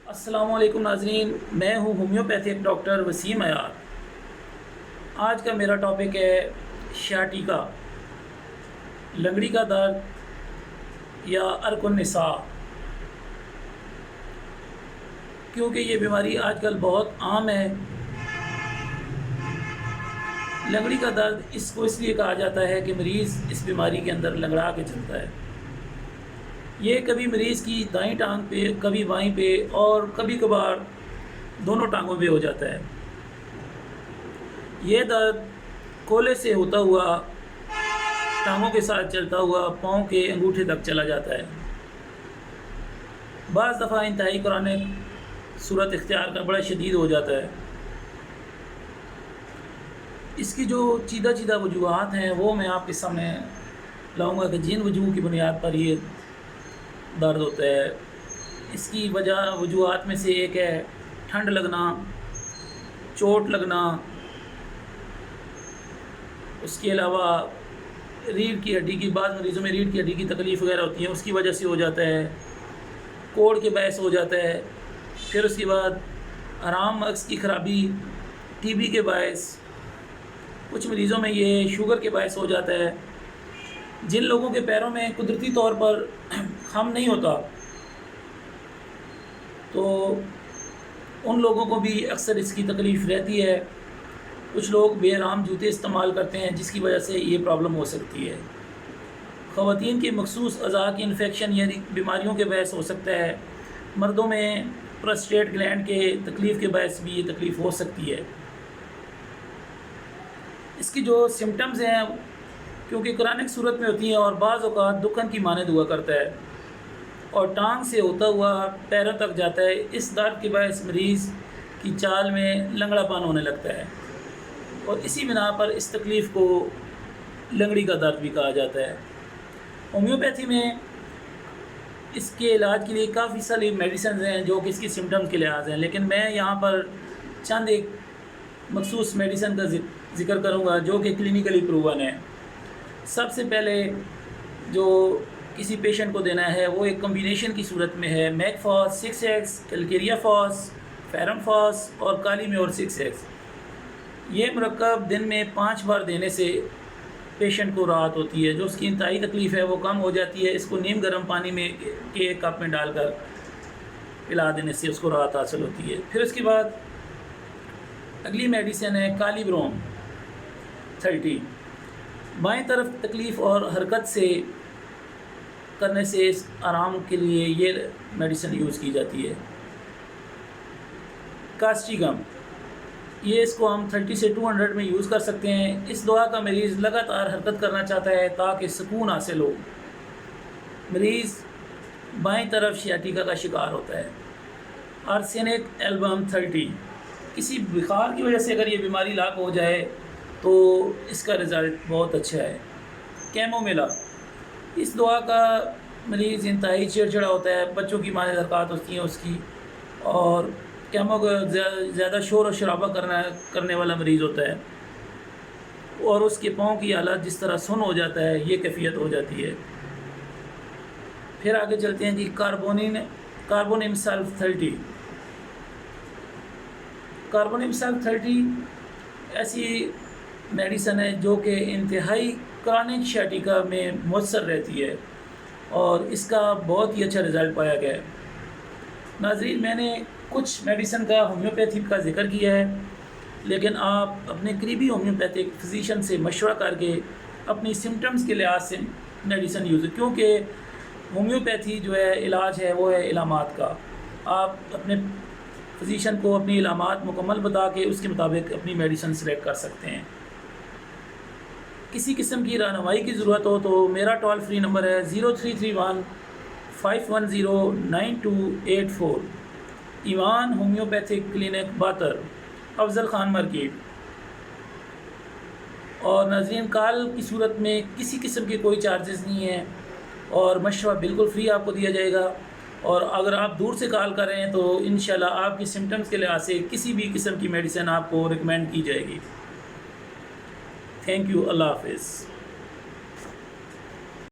السلام علیکم ناظرین، میں ہوں ہومیوپیتھک ڈاکٹر وسیم عیار۔ آج کا میرا ٹاپک ہے شیاٹیکا، لنگڑی کا درد یا عرق النساء، کیونکہ یہ بیماری آج کل بہت عام ہے۔ لنگڑی کا درد اس کو اس لیے کہا جاتا ہے کہ مریض اس بیماری کے اندر لنگڑا کے چلتا ہے۔ یہ کبھی مریض کی دائیں ٹانگ پہ، کبھی بائیں پہ اور کبھی کبھار دونوں ٹانگوں پہ ہو جاتا ہے۔ یہ درد کولے سے ہوتا ہوا ٹانگوں کے ساتھ چلتا ہوا پاؤں کے انگوٹھے تک چلا جاتا ہے۔ بعض دفعہ انتہائی کرونک صورت اختیار کا بڑا شدید ہو جاتا ہے۔ اس کی جو چیدہ وجوہات ہیں وہ میں آپ کے سامنے لاؤں گا کہ جن وجوہ کی بنیاد پر یہ درد ہوتا ہے۔ اس کی وجوہات میں سے ایک ہے ٹھنڈ لگنا، چوٹ لگنا، اس کے علاوہ ریڑھ کی ہڈی کی، بعض مریضوں میں ریڑھ کی ہڈی کی تکلیف وغیرہ ہوتی ہے، اس کی وجہ سے ہو جاتا ہے، کوڑ کے باعث ہو جاتا ہے۔ پھر اس کے بعد آرام مغز کی خرابی، ٹی بی کے باعث، کچھ مریضوں میں یہ شوگر کے باعث ہو جاتا ہے۔ جن لوگوں کے پیروں میں قدرتی طور پر خم نہیں ہوتا تو ان لوگوں کو بھی اکثر اس کی تکلیف رہتی ہے۔ کچھ لوگ بے آرام جوتے استعمال کرتے ہیں جس کی وجہ سے یہ پرابلم ہو سکتی ہے۔ خواتین کی مخصوص اعضاء کی انفیکشن یعنی بیماریوں کے باعث ہو سکتا ہے۔ مردوں میں پروسٹیٹ گلینڈ کے تکلیف کے باعث بھی یہ تکلیف ہو سکتی ہے۔ اس کی جو سمٹمز ہیں کیونکہ کرونک صورت میں ہوتی ہیں اور بعض اوقات دکھن کی مانند ہوا کرتا ہے اور ٹانگ سے ہوتا ہوا پیروں تک جاتا ہے۔ اس درد کے باعث مریض کی چال میں لنگڑا پان ہونے لگتا ہے اور اسی بنا پر اس تکلیف کو لنگڑی کا درد بھی کہا جاتا ہے۔ ہومیوپیتھی میں اس کے علاج کے لیے کافی ساری میڈیسنز ہیں جو کہ اس کی سمٹمز کے لحاظ ہیں، لیکن میں یہاں پر چند ایک مخصوص میڈیسن کا ذکر کروں گا جو کہ کلینیکلی پروون ہے۔ سب سے پہلے جو کسی پیشنٹ کو دینا ہے وہ ایک کمبینیشن کی صورت میں ہے، میک فاس 6X، کیلکیریا فاس، فیرم فاس اور کالی میور 6X۔ یہ مرکب دن میں 5 بار دینے سے پیشنٹ کو راحت ہوتی ہے۔ جو اس کی انتہائی تکلیف ہے وہ کم ہو جاتی ہے۔ اس کو نیم گرم پانی میں کے ایک کپ میں ڈال کر پلا دینے سے اس کو راحت حاصل ہوتی ہے۔ پھر اس کے بعد اگلی میڈیسن ہے کالی بروم 30۔ بائیں طرف تکلیف اور حرکت سے کرنے سے اس آرام کے لیے یہ میڈیسن یوز کی جاتی ہے۔ کاسٹی گم، یہ اس کو ہم 30 سے 200 میں یوز کر سکتے ہیں۔ اس دوا کا مریض لگاتار حرکت کرنا چاہتا ہے تاکہ سکون حاصل ہو۔ مریض بائیں طرف شیاٹیکا کا شکار ہوتا ہے۔ آرسینک ایلبم 30، کسی بخار کی وجہ سے اگر یہ بیماری لاحق ہو جائے تو اس کا رزلٹ بہت اچھا ہے۔ کیمومیلا، اس دوا کا مریض انتہائی چڑچڑا ہوتا ہے، بچوں کی مانند حرکات ہوتی ہیں اس کی، اور زیادہ شور و شرابہ کرنے والا مریض ہوتا ہے اور اس کے پاؤں کی حالت جس طرح سن ہو جاتا ہے یہ کیفیت ہو جاتی ہے۔ پھر آگے چلتے ہیں جی کاربونیم سلف 30۔ کاربونیم سلف 30 ایسی میڈیسن ہے جو کہ انتہائی کرونک شیاٹیکا میں مؤثر رہتی ہے اور اس کا بہت ہی اچھا رزلٹ پایا گیا ہے۔ ناظرین، میں نے کچھ میڈیسن کا ہومیوپیتھی کا ذکر کیا ہے، لیکن آپ اپنے قریبی ہومیوپیتھک فزیشین سے مشورہ کر کے اپنی سمٹمز کے لحاظ سے میڈیسن یوز، کیونکہ ہومیوپیتھی جو ہے علاج ہے وہ ہے علامات کا۔ آپ اپنے فزیشین کو اپنی علامات مکمل بتا کے اس کے مطابق اپنی میڈیسن سلیکٹ کر سکتے ہیں۔ کسی قسم کی رہنمائی کی ضرورت ہو تو میرا ٹول فری نمبر ہے 0331 510 9284۔ ایمان ہومیوپیتھک کلینک باتر، افضل خان مارکیٹ۔ اور ناظرین، کال کی صورت میں کسی قسم کے کوئی چارجز نہیں ہیں اور مشورہ بالکل فری آپ کو دیا جائے گا، اور اگر آپ دور سے کال کر رہے ہیں تو انشاءاللہ آپ کی سمٹمز کے لحاظ سے کسی بھی قسم کی میڈیسن آپ کو ریکمینڈ کی جائے گی۔ تھینک یو، اللہ حافظ۔